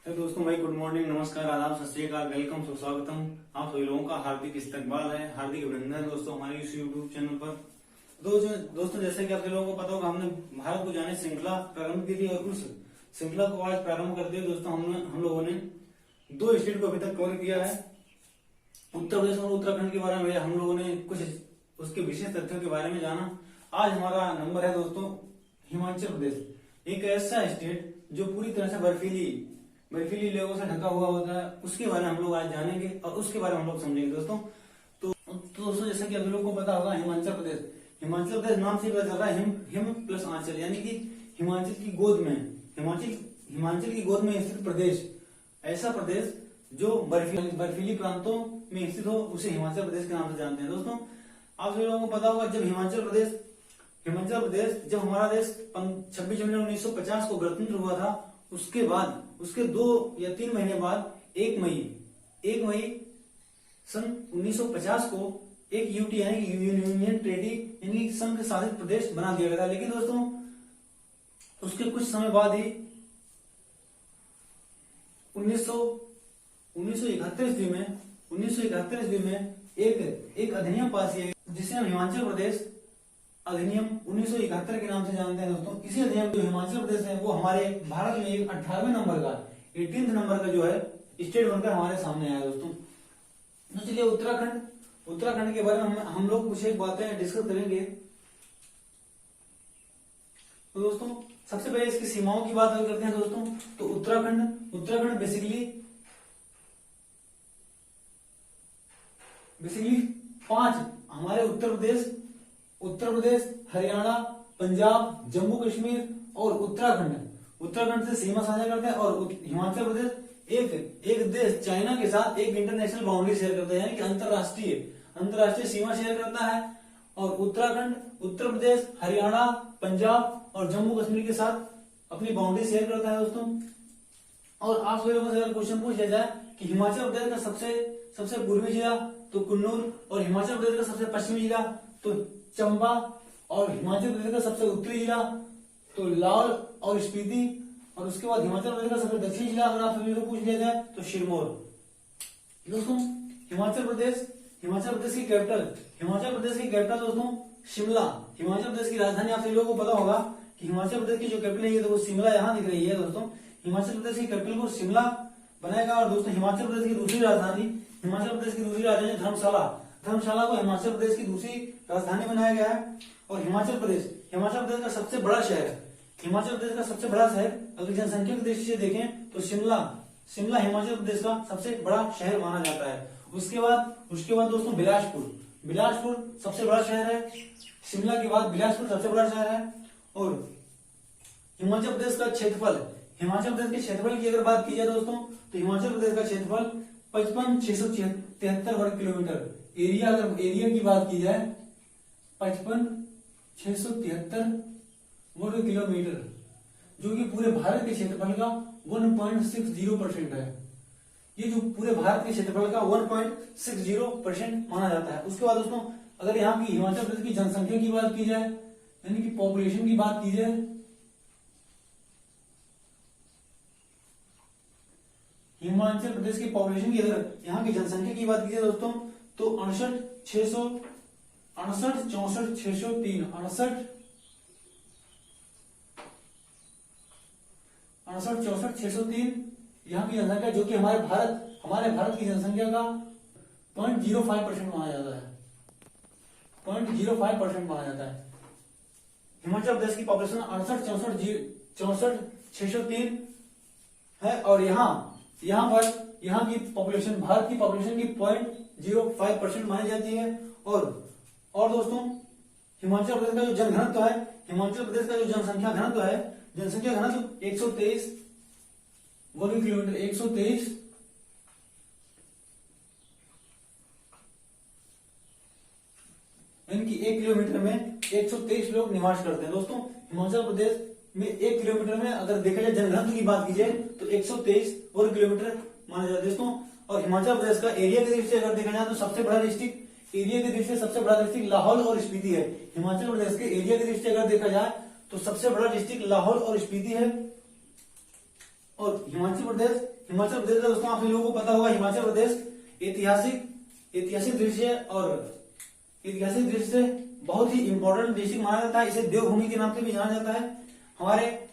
तो दोस्तों भाई गुड मॉर्निंग, नमस्कार, आदाब, सत श्री अकाल, वेलकम, सुस्वागतम। आप सभी लोगों का हार्दिक इस्तकबाल है, हार्दिक अभिनंदन दोस्तों हमारे इस यूट्यूब चैनल पर। दोस्तों जैसे कि आप सभी लोगों को पता होगा, हमने भारत को जाने श्रृंखला प्रारंभ की थी और उस श्रृंखला को आज प्रारंभ करते हुए दोस्तों हम लोगों ने 2 स्टेट को अभी तक कवर किया है। उत्तर प्रदेश और उत्तराखंड के बारे में हम लोगों ने कुछ उसके विशेष तथ्यों के बारे में जाना। आज हमारा नंबर है दोस्तों हिमाचल प्रदेश, एक ऐसा स्टेट जो पूरी तरह से बर्फीली लेवल से ढका हुआ होता है। उसके बारे में हम लोग आज जानेंगे और उसके बारे में हम लोग समझेंगे दोस्तों। तो दोस्तों जैसा कि आप लोगों को पता होगा, हिमाचल प्रदेश नाम से पता चल रहा है हिम प्लस आंचल, यानी कि हिमाचल की गोद में हिमाचल की गोद में स्थित प्रदेश, ऐसा प्रदेश जो बर्फीली प्रांतों में स्थित हो उसे हिमाचल प्रदेश के नाम से जानते हैं। दोस्तों आप सभी लोगों को पता होगा, जब हिमाचल प्रदेश जब हमारा देश 26 जनवरी 1950 को गणतंत्र हुआ था, उसके बाद उसके 2 या 3 महीने बाद 1 मई सन 1950 को एक यूटी यानी कि यूनियन टेरिटरी यानी संघ शासित प्रदेश बना दिया गया था। लेकिन दोस्तों उसके कुछ समय बाद ही 1971 ईस्वी में एक अधिनियम पास किया गया, जिसे हम हिमाचल प्रदेश अधिनियम 1971 के नाम से जानते हैं। दोस्तों इसी अधिनियम जो हिमाचल प्रदेश है वो हमारे भारत में एक 18वें नंबर का 18th नंबर का जो है स्टेट बनकर हमारे सामने आया दोस्तों। तो चलिए उत्तराखंड के बारे में हम लोग कुछ एक बातें डिस्कस करेंगे। तो दोस्तों सबसे पहले इसकी सीमाओं की बात करते हैं दोस्तों। तो उत्तराखंड बेसिकली 5 हमारे उत्तर प्रदेश, हरियाणा, पंजाब, जम्मू कश्मीर और उत्तराखंड से सीमा साझा करते हैं। और हिमाचल प्रदेश एक देश चाइना के साथ एक इंटरनेशनल बाउंड्री शेयर करता है, यानी कि अंतरराष्ट्रीय सीमा शेयर करता है। और उत्तराखंड उत्तर प्रदेश, हरियाणा, पंजाब और जम्मू कश्मीर के साथ अपनी बाउंड्री शेयर करता है दोस्तों। और आप सभी लोगों से अगर क्वेश्चन पूछ लिया जाए कि हिमाचल प्रदेश का सबसे पूर्वी जिला तो कुन्नूर, और हिमाचल प्रदेश का सबसे पश्चिमी जिला तो चंबा, और हिमाचल प्रदेश का सबसे उत्तरी जिला तो लाहौल और स्पीति, और उसके बाद हिमाचल प्रदेश का सबसे दक्षिणी जिला अगर आप सभी को पूछ लिया जाए तो सिरमौर। दोस्तों हिमाचल प्रदेश की कैपिटल दोस्तों शिमला। हिमाचल प्रदेश की राजधानी आप सभी लोगों को पता होगा कि हिमाचल प्रदेश की जो कैपिटल है तो वो शिमला यहाँ दिख रही है दोस्तों। हिमाचल प्रदेश की कैपिटल को शिमला बनाएगा। और दोस्तों हिमाचल प्रदेश की दूसरी राजधानी धर्मशाला को हिमाचल प्रदेश की दूसरी राजधानी बनाया गया है। और हिमाचल प्रदेश का सबसे बड़ा शहर अगर जनसंख्या की दृष्टि से देखें तो शिमला हिमाचल प्रदेश का सबसे बड़ा शहर माना जाता है। उसके बाद दोस्तों बिलासपुर सबसे बड़ा शहर है। शिमला के बाद बिलासपुर सबसे बड़ा शहर है। और हिमाचल प्रदेश के क्षेत्रफल की अगर बात की जाए दोस्तों, तो हिमाचल प्रदेश का क्षेत्रफल 55,673 वर्ग किलोमीटर। एरिया की बात की जाए 55,673 वर्ग किलोमीटर, जो कि पूरे भारत के क्षेत्रफल का 1.60% है। ये जो पूरे भारत के क्षेत्रफल का 1.60% माना जाता है। उसके बाद दोस्तों अगर यहाँ की हिमाचल प्रदेश की जनसंख्या की बात की जाए, यानी कि पॉपुलेशन की बात की जाए, हिमाचल प्रदेश की पॉपुलेशन की अगर यहाँ की जनसंख्या की बात की जाए दोस्तों, तो 68,64,603 यहाँ की जनसंख्या, जो कि हमारे भारत की जनसंख्या का 0.05% माना जाता है। 0.05% माना जाता है। हिमाचल प्रदेश की पॉपुलेशन 68,64,603 है। और यहाँ की पॉपुलेशन भारत की पॉपुलेशन की 0.05% मानी जाती है। और दोस्तों हिमाचल प्रदेश का जो जनघनत्व है, जनसंख्या घनत्व 123 वर्ग किलोमीटर, 123 यानी कि 1 किलोमीटर में 123 लोग निवास करते हैं। दोस्तों हिमाचल प्रदेश में 1 किलोमीटर में अगर देखा जाए जनघनत्व की बात की जाए तो 123 वर्ग किलोमीटर माना जाता है दोस्तों। और हिमाचल प्रदेश का एरिया की दृष्टि से अगर देखा जाए तो सबसे बड़ा डिस्ट्रिक्ट लाहौल और स्पीति है। हिमाचल प्रदेश के एरिया की दृष्टि से अगर देखा जाए तो सबसे बड़ा डिस्ट्रिक्ट लाहौल और स्पीति है। और हिमाचल प्रदेश का दोस्तों आप लोगों को पता होगा, हिमाचल प्रदेश ऐतिहासिक दृष्टि से बहुत ही इंपॉर्टेंट डिस्ट्रिक्ट माना जाता है। इसे देवभूमि के नाम से भी जाना जाता है। हमारे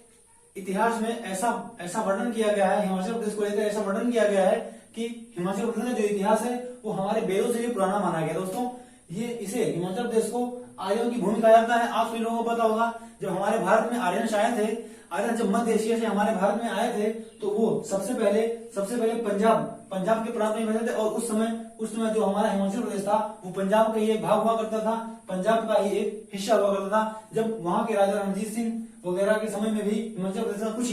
इतिहास में ऐसा वर्णन किया गया है, हिमाचल प्रदेश को लेकर ऐसा वर्णन किया गया है कि हिमाचल प्रदेश का जो इतिहास है वो हमारे वेदों से भी पुराना माना गया। दोस्तों इसे हिमाचल प्रदेश को आर्यों की भूमि कहा जाता है। आप सभी लोगों को पता होगा, जब हमारे भारत में आर्यन आए थे, आर्यन जब मध्य एशिया से हमारे भारत में आए थे तो वो सबसे पहले पंजाब के प्रांत में बसे थे। और उस समय जो हमारा हिमाचल प्रदेश था वो पंजाब का ही एक भाग हुआ करता था, पंजाब का ही एक हिस्सा हुआ करता था। जब वहां के राजा रणजीत सिंह वगैरह के समय में भी हिमाचल प्रदेश का कुछ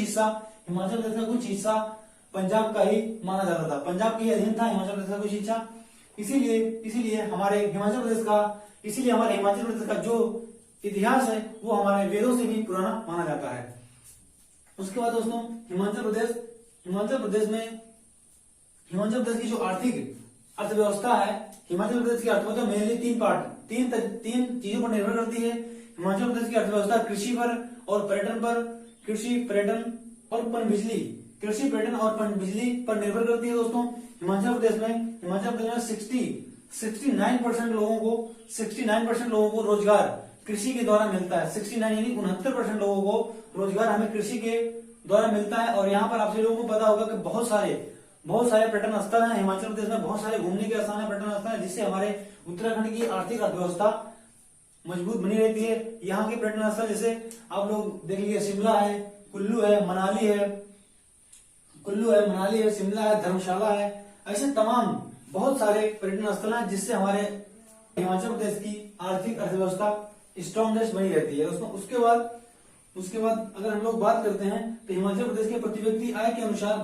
हिस्सा पंजाब का ही माना जाता था, पंजाब के अधीन था हिमाचल प्रदेश का कुछ हिस्सा। इसीलिए हमारे हिमाचल प्रदेश का जो इतिहास है वो हमारे वेदों से भी पुराना माना जाता है। उसके बाद दोस्तों हिमाचल प्रदेश की जो आर्थिक अर्थव्यवस्था है, हिमाचल प्रदेश की अर्थव्यवस्था मेनली तीन चीजों पर निर्भर करती है। हिमाचल प्रदेश की अर्थव्यवस्था कृषि और पर्यटन और पनबिजली पर निर्भर करती है। दोस्तों हिमाचल प्रदेश में 69% लोगों को रोजगार कृषि के द्वारा मिलता है। 69 यानी 69% लोगों को रोजगार हमें कृषि के द्वारा मिलता है। और यहाँ पर आप सभी लोगों को पता होगा कि बहुत सारे पर्यटन स्थल हैं हिमाचल प्रदेश में, बहुत सारे घूमने के स्थान है, पर्यटन स्थल है, जिससे हमारे उत्तराखंड की आर्थिक अर्थव्यवस्था मजबूत बनी रहती है। यहाँ के पर्यटन स्थल जैसे आप लोग देख लीजिए, शिमला है, कुल्लू है, मनाली है, शिमला है, धर्मशाला है, ऐसे तमाम बहुत सारे पर्यटन स्थल हैं जिससे हमारे हिमाचल प्रदेश की आर्थिक अर्थव्यवस्था स्ट्रॉन्गेस्ट बनी रहती है। दोस्तों उसके बाद अगर हम लोग बात करते हैं तो हिमाचल प्रदेश के प्रति व्यक्ति आय के अनुसार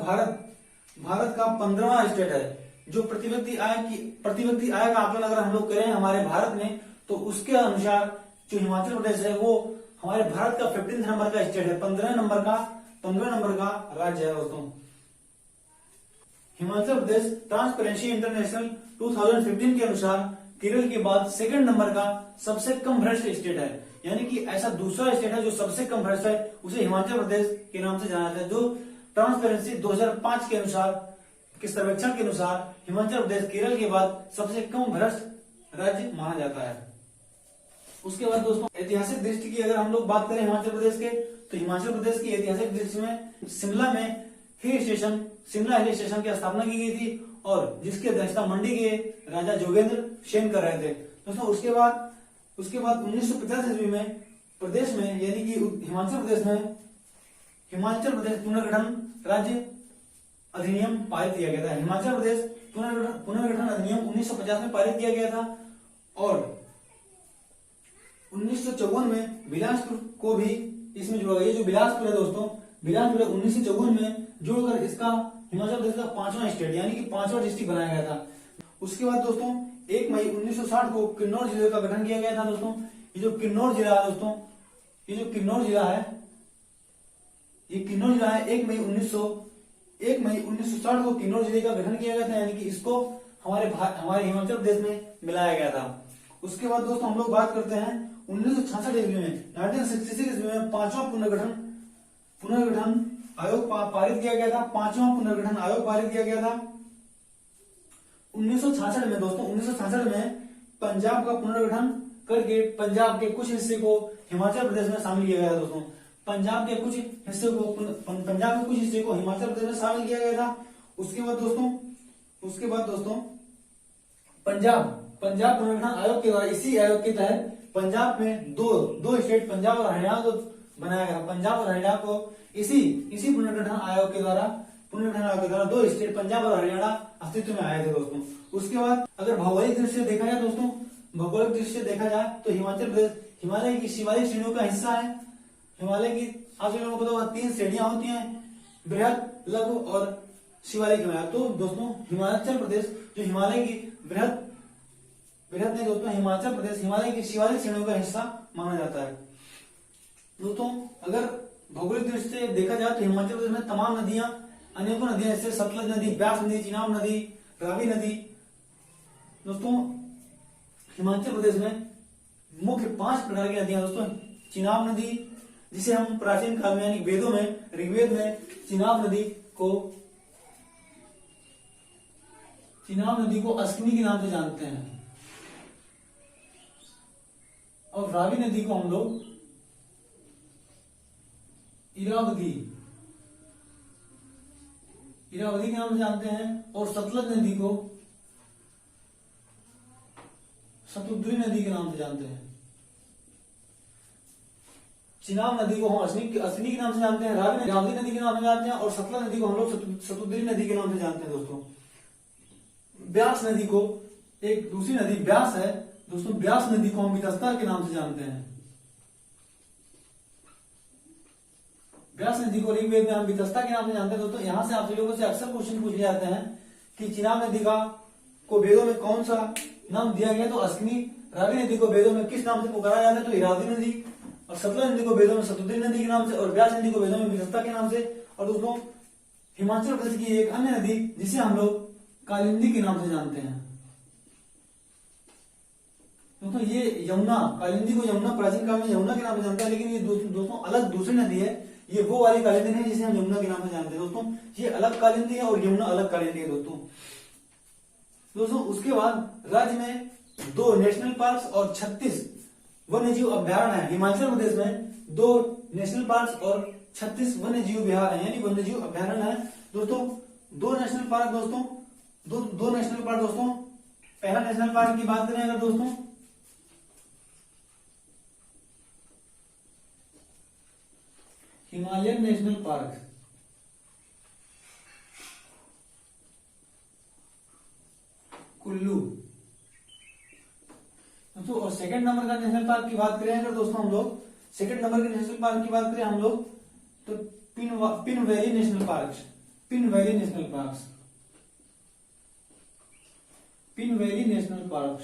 भारत का 15वां स्टेट है। जो प्रति व्यक्ति आय का आकलन अगर हम लोग करें हमारे भारत में, तो उसके अनुसार जो हिमाचल प्रदेश है वो हमारे भारत का 15 नंबर का स्टेट है, 15 नंबर का राज्य है। दोस्तों हिमाचल प्रदेश ट्रांसपेरेंसी इंटरनेशनल 2015 के अनुसार केरल के बाद सेकंड नंबर का सबसे कम भ्रष्ट स्टेट है। यानी कि ऐसा दूसरा स्टेट है जो सबसे कम भ्रष्ट है, उसे हिमाचल प्रदेश के नाम से जाना जाता है। जो ट्रांसपेरेंसी 2005 के अनुसार के सर्वेक्षण के अनुसार हिमाचल प्रदेश केरल के बाद सबसे कम भ्रष्ट राज्य माना जाता है। उसके बाद दोस्तों ऐतिहासिक दृष्टि की अगर हम लोग बात करें हिमाचल प्रदेश के, तो हिमाचल प्रदेश की ऐतिहासिक दृष्टि में शिमला हिल स्टेशन की स्थापना की गई थी और जिसकी अध्यक्षता मंडी के राजा जोगेंद्र सेन कर रहे थे। दोस्तों उसके बाद 1950 ईस्वी में प्रदेश में यानी कि हिमाचल प्रदेश पुनर्गठन राज्य अधिनियम पारित किया गया था। हिमाचल प्रदेश पुनर्गठन अधिनियम 1950 में पारित किया गया था और 1954 में बिलासपुर को भी इसमें जोड़ा गया। जो बिलासपुर है दोस्तों, बिलासपुर 1954 में जोड़कर इसका हिमाचल प्रदेश का 5वां स्टेट यानी कि 5वां डिस्ट्रिक्ट बनाया गया था। उसके बाद दोस्तों 1 मई 1960 को किन्नौर जिले का गठन किया गया था। दोस्तों ये जो किन्नौर जिला है 1 मई 1960 को किन्नौर जिले का गठन किया गया था, यानी कि इसको हमारे हिमाचल प्रदेश में मिलाया गया था। उसके बाद दोस्तों हम लोग बात करते हैं 1966 ईस्वी में 1966 ईस्वी में 5वां पुनर्गठन आयोग पारित किया गया था। 5वां पुनर्गठन आयोग पारित किया गया था 1966 में। दोस्तों 1966 में पंजाब का पुनर्गठन करके पंजाब के कुछ हिस्से को हिमाचल प्रदेश में शामिल किया गया था। दोस्तों पंजाब के कुछ हिस्से को हिमाचल प्रदेश में शामिल किया गया था। उसके बाद दोस्तों पंजाब पुनर्गठन आयोग के द्वारा, इसी आयोग के तहत पंजाब में दो स्टेट पंजाब और हरियाणा को बनाया गया। पंजाब और हरियाणा को इसी पुनर्गठन आयोग के द्वारा 2 स्टेट पंजाब और हरियाणा अस्तित्व में आए थे। दोस्तों उसके बाद अगर भौगोलिक दृष्टि से देखा जाए तो हिमाचल प्रदेश हिमालय की शिवालिक श्रेणियों का हिस्सा है। हिमालय की आप लोगों को पता होगा 3 श्रेणियां होती हैं, बृहद, लघु और शिवालिक हिमालय। तो दोस्तों हिमाचल प्रदेश जो हिमालय की बृहद नहीं दोस्तों, हिमाचल प्रदेश हिमालय की शिवालिक श्रेणियों का हिस्सा माना जाता है। दोस्तों अगर भौगोलिक दृष्टि से देखा जाए तो हिमाचल प्रदेश में तमाम नदियां, अनेकों नदियां जैसे सतलज नदी, ब्यास नदी, चिनाब नदी, रावी नदी। दोस्तों हिमाचल प्रदेश में मुख्य 5 प्रकार की नदियां दोस्तों, चिनाब नदी, जिसे हम प्राचीन काल में यानी वेदों में, ऋग्वेद में चिनाब नदी को अश्विनी के नाम से जानते हैं, और रावी नदी को हम लोग इरावदी के नाम से जानते हैं, और सतलज नदी को शतुद्री नदी के नाम से जानते हैं। चिनाब नदी को हम अश्विनी के नाम से जानते हैं, रावी नदी के नाम से जानते हैं, और सतलज नदी को हम लोग शतुद्री नदी के नाम से जानते हैं दोस्तों। ब्यास नदी को, एक दूसरी नदी ब्यास है दोस्तों, ब्यास नदी को हम वितस्ता के नाम से जानते हैं। व्यास नदी को ऋग्वेद में हम वितस्ता के नाम से जानते हैं दोस्तों। यहां से आप लोगों से अक्सर क्वेश्चन पूछे जाते हैं कि चिनाब नदी को वेदों में कौन सा नाम दिया गया, तो अश्विनी। रावी नदी को वेदों में किस नाम से पुकारा जाता है, तो इरावदी नदी। और सतलज नदी को वेदों में शतुद्री नदी के नाम से, और व्यास नदी को वेदों में वितस्ता के नाम से। और दोस्तों हिमाचल प्रदेश की एक अन्य नदी जिसे हम लोग कालिंदी के नाम से जानते हैं दोस्तों, ये यमुना, कालिंदी को यमुना प्राचीन काल में यमुना के नाम से जानते हैं, लेकिन ये दोस्तों अलग दूसरी नदी है। ये वो वाली कालिंदी है जिसे हम यमुना के नाम से जानते हैं दोस्तों। ये अलग कालिंदी है और यमुना अलग कालिंदी है दोस्तों। उसके बाद राज्य में 2 नेशनल पार्क्स और 36 वन्यजीव अभ्यारण्य है। हिमाचल प्रदेश में 2 नेशनल पार्क्स और 36 वन्यजीव विहार है, यानी वन्यजीव अभ्यारण्य है दोस्तों। 2 नेशनल पार्क दोस्तों, दो नेशनल पार्क दोस्तों। पहला नेशनल पार्क की बात करें अगर दोस्तों, हिमालयन नेशनल पार्क, कुल्लू दोस्तों। और सेकंड नंबर का नेशनल पार्क की बात करें अगर दोस्तों हम लोग, सेकंड नंबर के नेशनल पार्क की बात करें हम लोग, तो pin valley national park, pin valley national park, pin valley national park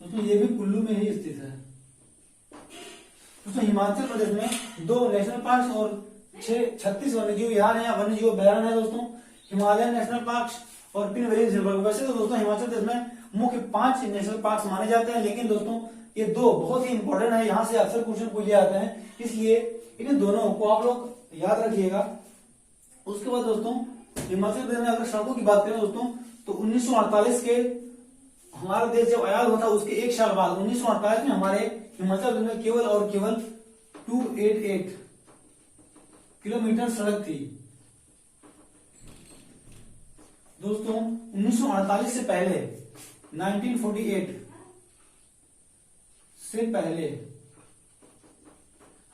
दोस्तों, ये भी कुल्लू में ही स्थित है दोस्तों। हिमाचल प्रदेश में 2 नेशनल पार्क और 36 वन्यजीव विहार है, वन्यजीव अभ्यारण्य है दोस्तों। हिमालयन नेशनल पार्क और पिन वैली नेशनल पार्क। वैसे तो दोस्तों हिमाचल प्रदेश में मुख्य 5 नेशनल पार्क माने जाते हैं, लेकिन दोस्तों ये 2 बहुत ही इंपॉर्टेंट है, यहाँ से अक्सर क्वेश्चन पूछे जाते हैं, इसलिए इन दोनों को आप लोग याद रखिएगा। उसके बाद दोस्तों हिमाचल प्रदेश में अगर सड़कों की बात करें दोस्तों, तो 1948 के हमारा देश जब आजाद हुआ था उसके 1 साल बाद 1948 में हमारे हिमाचल प्रदेश में केवल और केवल 288 किलोमीटर सड़क थी दोस्तों। 1948 से पहले 1948 से पहले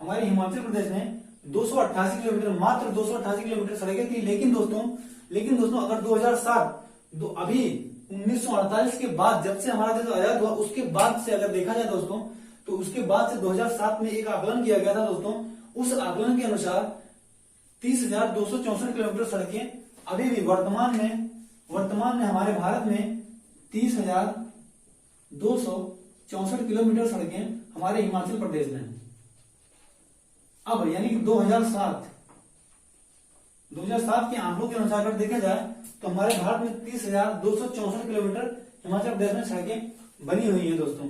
हमारे हिमाचल प्रदेश में 288 किलोमीटर, मात्र 288 किलोमीटर सड़कें थी। लेकिन दोस्तों अगर 2007 अभी 1948 के बाद जब से हमारा देश आजाद हुआ उसके बाद से अगर देखा जाए दोस्तों, तो उसके बाद से 2007 में एक आकलन किया गया था दोस्तों। उस आकलन के अनुसार 30,264 किलोमीटर सड़कें अभी भी वर्तमान में हमारे भारत में 30,264 किलोमीटर सड़कें हमारे हिमाचल प्रदेश में। अब यानी कि 2007 के आंकड़ों के अनुसार अगर देखा जाए तो हमारे भारत में 30,264 किलोमीटर हिमाचल प्रदेश में सड़कें बनी हुई है दोस्तों।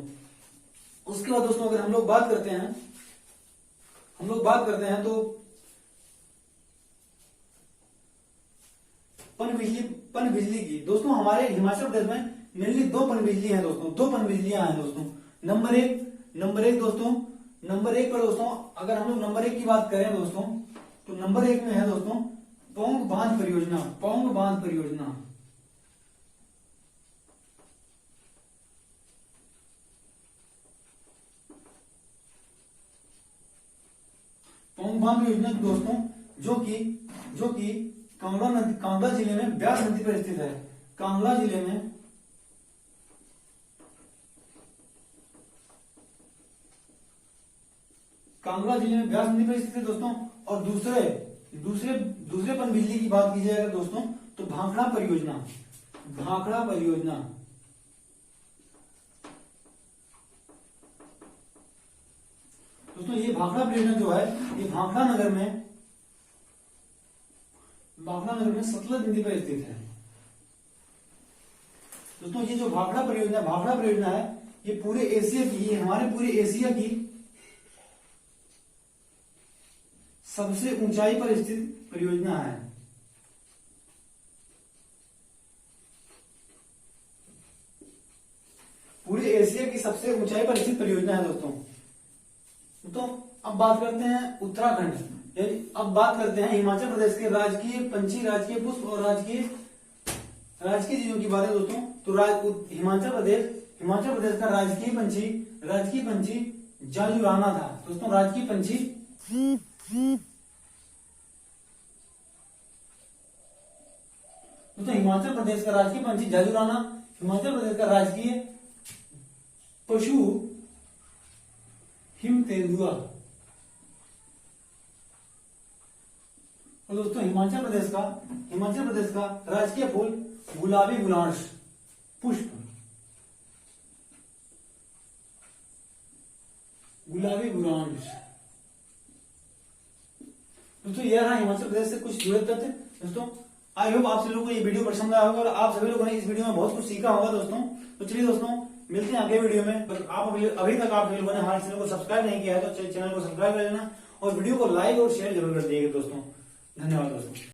उसके बाद दोस्तों अगर हम लोग बात करते हैं तो पनबिजली की दोस्तों, हमारे हिमाचल प्रदेश में मेनली 2 पनबिजली हैं दोस्तों, 2 पनबिजलियां हैं दोस्तों। नंबर एक दोस्तों, नंबर 1 पर दोस्तों अगर हम लोग नंबर 1 की बात करें दोस्तों, तो नंबर 1 में है दोस्तों पौंग बांध परियोजना। पौंग बांध परियोजना दोस्तों जो कि कांगड़ा जिले में ब्यास नदी पर स्थित है। कांगड़ा जिले में ब्यास नदी पर स्थित है दोस्तों। और दूसरे पनबिजली की बात की जाए अगर दोस्तों, तो भाखड़ा परियोजना दोस्तों। ये भाखड़ा परियोजना जो है ये भाखड़ा नगर में सतलज नदी पर स्थित है दोस्तों ये जो भाखड़ा परियोजना है, ये पूरे एशिया की, ये हमारे पूरे एशिया की सबसे ऊंचाई पर स्थित परियोजना है। पूरे एशिया की सबसे ऊंचाई पर स्थित परियोजना है दोस्तों। तो अब बात करते हैं उत्तराखंड, यानी अब बात करते हैं हिमाचल प्रदेश के राजकीय पंछी, राजकीय पुष्प और राजकीय चीजों की बात है दोस्तों। तो हिमाचल प्रदेश का राजकीय पंछी जाजुराना था दोस्तों। राजकीय पंछी दोस्तों हिमाचल प्रदेश का राजकीय पंछी जाजुराना, हिमाचल प्रदेश का राजकीय पशु हिम तेंदुआ, और दोस्तों हिमाचल प्रदेश का राजकीय फूल गुलाबी गुलांश पुष्प, गुलाबी गुलांश। दोस्तों यह रहा हिमाचल प्रदेश से कुछ जुड़े तथ्य। दोस्तों आई होप आप सभी लोगों को ये वीडियो पसंद आया होगा और आप सभी लोगों ने इस वीडियो में बहुत कुछ सीखा होगा दोस्तों। तो चलिए दोस्तों मिलते हैं अगले वीडियो में। आप अभी तक आप लोगों ने हमारे चैनल को सब्सक्राइब नहीं किया है तो चैनल को सब्सक्राइब कर लेना और वीडियो को लाइक और शेयर जरूर कर दीजिएगा दोस्तों। धन्यवाद दोस्तों।